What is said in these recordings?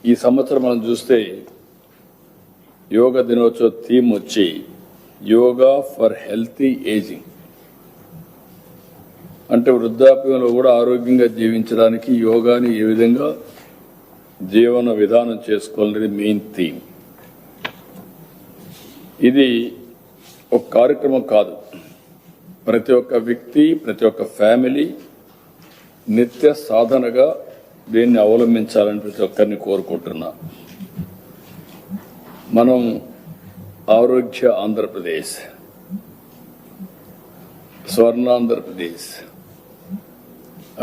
ఈ సంవత్సరం మనం చూస్తే యోగా దినోత్సవ థీమ్ వచ్చి యోగా ఫర్ హెల్తీ ఏజింగ్. అంటే వృద్ధాప్యంలో కూడా ఆరోగ్యంగా జీవించడానికి యోగాని ఏ విధంగా జీవన విధానం చేసుకోవాలనేది మెయిన్ థీమ్. ఇది ఒక కార్యక్రమం కాదు, ప్రతి ఒక్క వ్యక్తి, ప్రతి ఒక్క ఫ్యామిలీ నిత్య సాధనగా దీన్ని అవలంబించాలని ప్రతి ఒక్కరిని కోరుకుంటున్నా. మనం ఆరోగ్య ఆంధ్రప్రదేశ్, స్వర్ణాంధ్రప్రదేశ్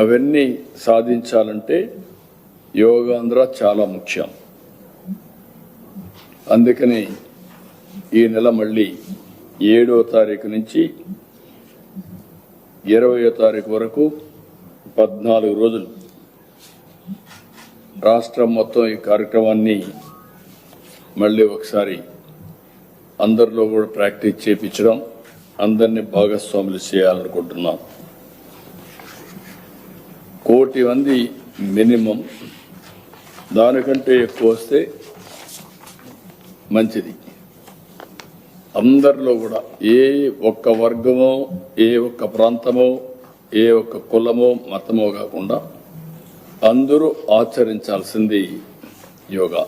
అవన్నీ సాధించాలంటే యోగాంధ్ర చాలా ముఖ్యం. అందుకని ఈ నెల మళ్ళీ 7వ తారీఖు నుంచి 20వ తారీఖు వరకు 14 రోజులు రాష్ట్రం మొత్తం ఈ కార్యక్రమాన్ని మళ్ళీ ఒకసారి అందరిలో కూడా ప్రాక్టీస్ చేయించడం, అందరినీ భాగస్వాములు చేయాలనుకుంటున్నాం. 1 కోటి మంది మినిమం, దానికంటే ఎక్కువ వస్తే మంచిది. అందరిలో కూడా ఏ ఒక్క వర్గమో, ఏ ఒక్క ప్రాంతమో, ఏ ఒక్క కులమో మతమో కాకుండా అందరూ ఆచరించాల్సింది యోగా.